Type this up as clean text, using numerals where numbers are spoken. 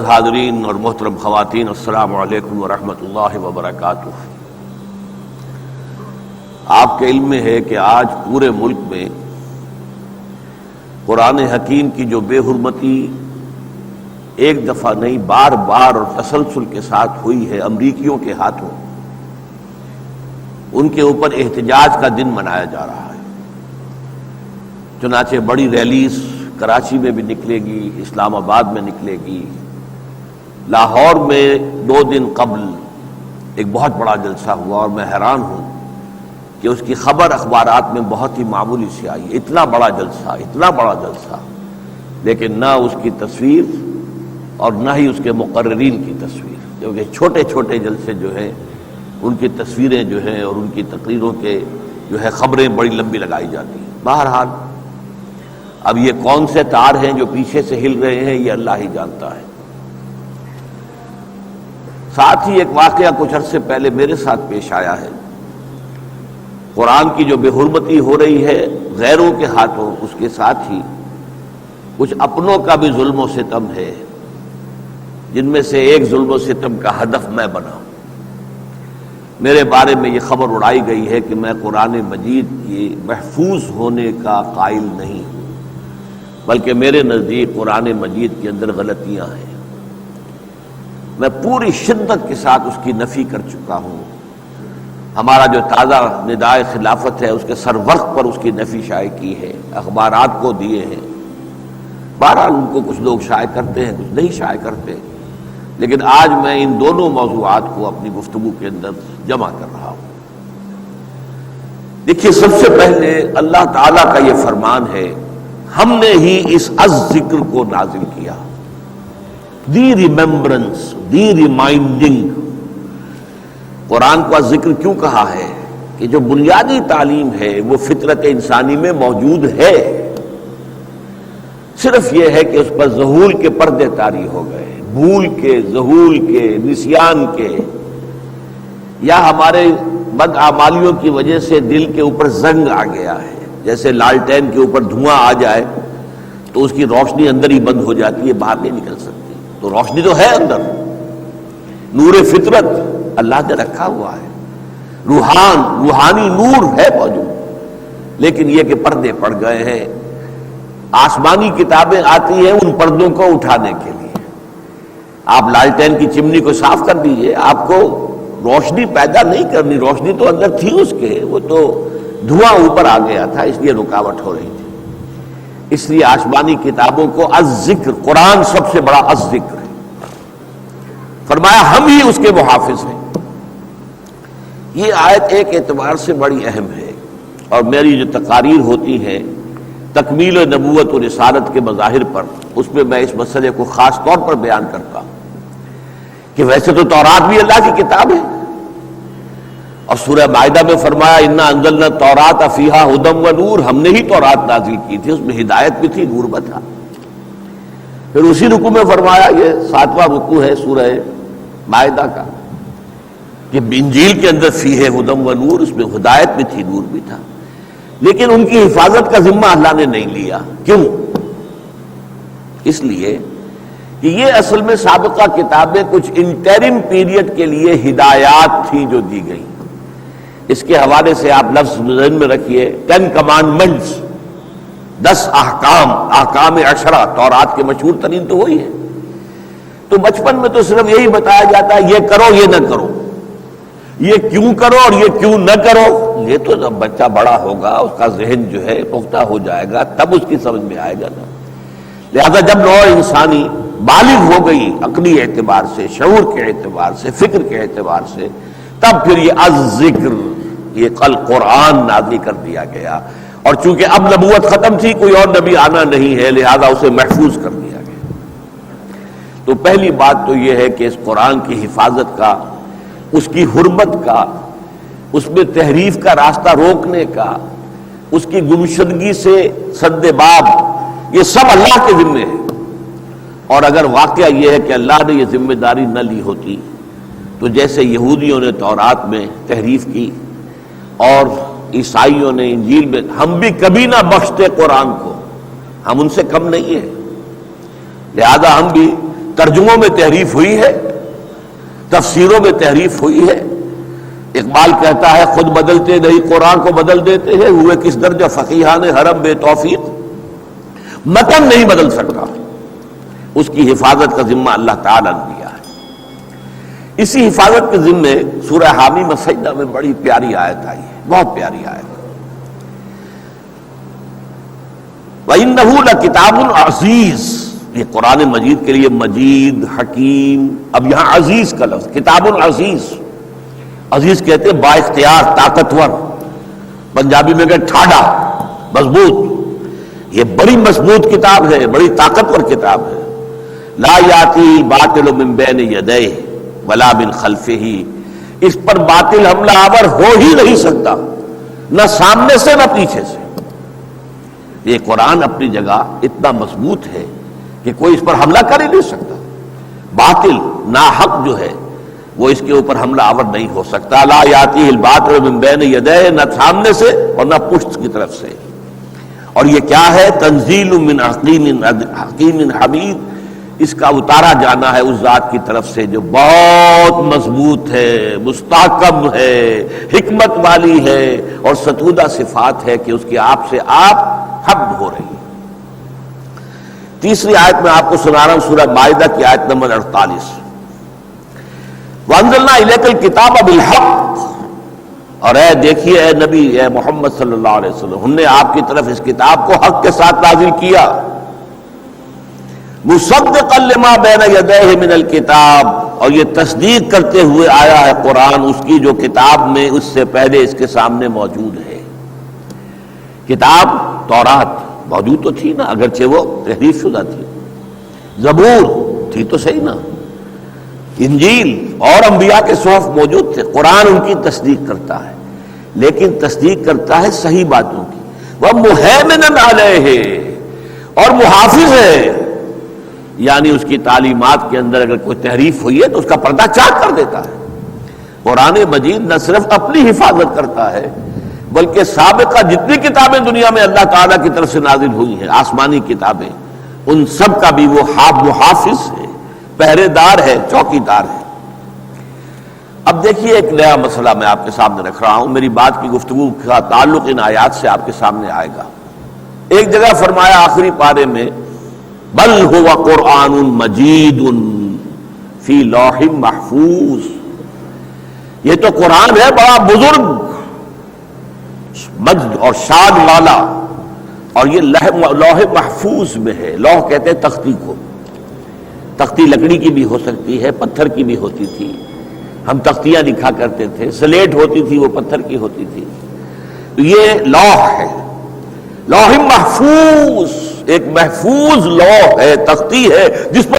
حاضرین اور محترم خواتین، السلام علیکم ورحمۃ اللہ وبرکاتہ۔ آپ کے علم میں ہے کہ آج پورے ملک میں قرآن حکیم کی جو بے حرمتی ایک دفعہ نہیں بار بار اور تسلسل کے ساتھ ہوئی ہے امریکیوں کے ہاتھوں، ان کے اوپر احتجاج کا دن منایا جا رہا ہے۔ چنانچہ بڑی ریلیز کراچی میں بھی نکلے گی، اسلام آباد میں نکلے گی، لاہور میں 2 دن قبل ایک بہت بڑا جلسہ ہوا، اور میں حیران ہوں کہ اس کی خبر اخبارات میں بہت ہی معمولی سی آئی۔ اتنا بڑا جلسہ لیکن نہ اس کی تصویر اور نہ ہی اس کے مقررین کی تصویر، کیونکہ چھوٹے چھوٹے جلسے جو ہیں ان کی تصویریں جو ہیں اور ان کی تقریروں کے جو ہے خبریں بڑی لمبی لگائی جاتی ہیں۔ بہرحال اب یہ کون سے تار ہیں جو پیچھے سے ہل رہے ہیں، یہ اللہ ہی جانتا ہے۔ ساتھ ہی ایک واقعہ کچھ عرصے پہلے میرے ساتھ پیش آیا ہے۔ قرآن کی جو بے حرمتی ہو رہی ہے غیروں کے ہاتھوں، اس کے ساتھ ہی کچھ اپنوں کا بھی ظلم و ستم ہے، جن میں سے ایک ظلم و ستم کا ہدف میں بنا۔ میرے بارے میں یہ خبر اڑائی گئی ہے کہ میں قرآن مجید کی محفوظ ہونے کا قائل نہیں ہوں، بلکہ میرے نزدیک قرآن مجید کے اندر غلطیاں ہیں۔ میں پوری شدت کے ساتھ اس کی نفی کر چکا ہوں۔ ہمارا جو تازہ ندائے خلافت ہے اس کے سر وقت پر اس کی نفی شائع کی ہے، اخبارات کو دیے ہیں۔ بہرحال ان کو کچھ لوگ شائع کرتے ہیں، کچھ نہیں شائع کرتے، لیکن آج میں ان دونوں موضوعات کو اپنی گفتگو کے اندر جمع کر رہا ہوں۔ دیکھیے، سب سے پہلے اللہ تعالیٰ کا یہ فرمان ہے، ہم نے ہی اس ذکر کو نازل کیا، دی ریممبرنس، دی ریمائنڈنگ۔ قرآن کو ذکر کیوں کہا ہے؟ کہ جو بنیادی تعلیم ہے وہ فطرت انسانی میں موجود ہے، صرف یہ ہے کہ اس پر ذہول کے پردے طاری ہو گئے، بھول کے، ذہول کے، نسیان کے، یا ہمارے بدعمالیوں کی وجہ سے دل کے اوپر زنگ آ گیا ہے۔ جیسے لالٹین کے اوپر دھواں آ جائے تو اس کی روشنی اندر ہی بند ہو جاتی ہے، باہر نہیں نکل سکتی، تو روشنی تو ہے اندر، نور فطرت اللہ نے رکھا ہوا ہے، روحانی نور ہے موجود، لیکن یہ کہ پردے پڑ گئے ہیں۔ آسمانی کتابیں آتی ہیں ان پردوں کو اٹھانے کے لیے۔ آپ لالٹین کی چمنی کو صاف کر دیجئے، آپ کو روشنی پیدا نہیں کرنی، روشنی تو اندر تھی اس کے، وہ تو دھواں اوپر آ گیا تھا، اس لیے رکاوٹ ہو رہی تھی۔ اس لیے آسمانی کتابوں کو الذکر، قرآن سب سے بڑا الذکر ہے، فرمایا ہم ہی اس کے محافظ ہیں۔ یہ آیت ایک اعتبار سے بڑی اہم ہے، اور میری جو تقاریر ہوتی ہیں تکمیل نبوت و رسالت کے مظاہر پر، اس میں اس مسئلے کو خاص طور پر بیان کرتا ہوں کہ ویسے تو تورات بھی اللہ کی کتاب ہے، اور سورہ مائدہ میں فرمایا انا انزلنا التوراۃ فیہا ھدی و نور، ہم نے ہی تورات نازل کی تھی، اس میں ہدایت بھی تھی، نور بھی تھا۔ پھر اسی رکوع میں فرمایا، یہ 7واں رکوع ہے سورہ مائدہ کا، کہ انجیل کے اندر فیہ ھدی و نور، اس میں ہدایت بھی تھی، نور بھی تھا، لیکن ان کی حفاظت کا ذمہ اللہ نے نہیں لیا۔ کیوں؟ اس لیے کہ یہ اصل میں سابقہ کتابیں کچھ انٹرم پیریڈ کے لیے ہدایات تھیں جو دی گئی۔ اس کے حوالے سے آپ لفظ ذہن میں رکھیے، 10 کمانڈمنٹس، 10 احکام 10، تورات کے مشہور ترین تو وہی ہے۔ تو بچپن میں تو صرف یہی بتایا جاتا ہے یہ کرو یہ نہ کرو، یہ کیوں کرو اور یہ کیوں نہ کرو۔ یہ تو جب بچہ بڑا ہوگا، اس کا ذہن جو ہے پختہ ہو جائے گا، تب اس کی سمجھ میں آئے گا نا۔ لہذا جب نوع انسانی بالغ ہو گئی عقلی اعتبار سے، شعور کے اعتبار سے، فکر کے اعتبار سے، تب پھر یہ الذکر، یہ کل قرآن نازل کر دیا گیا، اور چونکہ اب نبوت ختم تھی، کوئی اور نبی آنا نہیں ہے، لہذا اسے محفوظ کر دیا گیا۔ تو پہلی بات تو یہ ہے کہ اس قرآن کی حفاظت کا، اس کی حرمت کا، اس میں تحریف کا راستہ روکنے کا، اس کی گمشدگی سے سد باب، یہ سب اللہ کے ذمے ہے۔ اور اگر واقعہ یہ ہے کہ اللہ نے یہ ذمہ داری نہ لی ہوتی تو جیسے یہودیوں نے تورات میں تحریف کی اور عیسائیوں نے انجیل میں، ہم بھی کبھی نہ بخشتے قرآن کو، ہم ان سے کم نہیں ہیں، لہذا ہم بھی ترجموں میں تحریف ہوئی ہے، تفسیروں میں تحریف ہوئی ہے۔ اقبال کہتا ہے خود بدلتے نہیں قرآن کو بدل دیتے ہیں، ہوئے کس درجہ فقیہان حرم بے توفیق، متن نہیں بدل سکتا، اس کی حفاظت کا ذمہ اللہ تعالیٰ نے دیا ہے۔ اسی حفاظت کے ذمے سورہ حامی سجدہ میں بڑی پیاری آیت آئی ہے، بہت پیاری آیت۔ وَإِنَّهُ لَكِتَابٌ عَزِيزٌ، یہ قرآن مجید کے لیے مجید، حکیم، اب یہاں عزیز کا لفظ، کتاب عزیز، عزیز کہتے ہیں با اختیار، طاقتور، پنجابی میں کہتے ٹھاڈا، مضبوط، یہ بڑی مضبوط کتاب ہے، بڑی طاقتور کتاب ہے۔ لا یاتی باطل من بین یدیہ ولا من خلفہ، اس پر باطل حملہ آور ہو ہی نہیں سکتا، نہ سامنے سے نہ پیچھے سے۔ یہ قرآن اپنی جگہ اتنا مضبوط ہے کہ کوئی اس پر حملہ کر ہی نہیں سکتا، باطل ناحق جو ہے وہ اس کے اوپر حملہ آور نہیں ہو سکتا۔ لا یاتی الباطل من بین یدیہ، نہ سامنے سے اور نہ پشت کی طرف سے۔ اور یہ کیا ہے؟ تنزیل من حکیم حمید، اس کا اتارا جانا ہے اس ذات کی طرف سے جو بہت مضبوط ہے، مستحکم ہے، حکمت والی ہے، اور ستودہ صفات ہے کہ اس کی آپ سے آپ حمد ہو رہی ہے۔ تیسری آیت میں آپ کو سنا رہا ہوں، سورہ مائدہ کی آیت نمبر 48، وَأَنزَلْنَا إِلَيْكَ الْكِتَابَ بِالْحَقِّ، اور اے دیکھیے اے نبی، اے محمد صلی اللہ علیہ وسلم، ہم نے آپ کی طرف اس کتاب کو حق کے ساتھ نازل کیا، مصدقا لما بین یدیہ من الکتاب، اور یہ تصدیق کرتے ہوئے آیا ہے قرآن اس کی جو کتاب میں اس سے پہلے اس کے سامنے موجود ہے۔ کتاب تورات موجود تو تھی نا، اگرچہ وہ تحریف شدہ تھی، زبور تھی تو صحیح نا، انجیل اور انبیاء کے صحف موجود تھے، قرآن ان کی تصدیق کرتا ہے، لیکن تصدیق کرتا ہے صحیح باتوں کی۔ وَمُهَيْمِنًا عَلَيْهِ، اور محافظ ہے، یعنی اس کی تعلیمات کے اندر اگر کوئی تحریف ہوئی ہے تو اس کا پردہ چاک کر دیتا ہے۔ قرآن مجید نہ صرف اپنی حفاظت کرتا ہے بلکہ سابقہ جتنی کتابیں دنیا میں اللہ تعالیٰ کی طرف سے نازل ہوئی ہیں، آسمانی کتابیں، ان سب کا بھی وہ محافظ ہے، پہرے دار ہے، چوکی دار ہے۔ اب دیکھیے ایک نیا مسئلہ میں آپ کے سامنے رکھ رہا ہوں، میری بات کی گفتگو کا تعلق ان آیات سے آپ کے سامنے آئے گا۔ ایک جگہ فرمایا آخری پارے میں، بل هو قرآن مجید فی لوح محفوظ، یہ تو قرآن ہے بڑا بزرگ، مجد اور شان والا، اور یہ لوح محفوظ میں ہے۔ لوح کہتے ہیں تختی کو، تختی لکڑی کی بھی ہو سکتی ہے، پتھر کی بھی ہوتی تھی، ہم تختیاں لکھا کرتے تھے، سلیٹ ہوتی تھی وہ پتھر کی ہوتی تھی، تو یہ لوح ہے، لوح محفوظ، ایک محفوظ لوح ہے، تختی ہے جس پر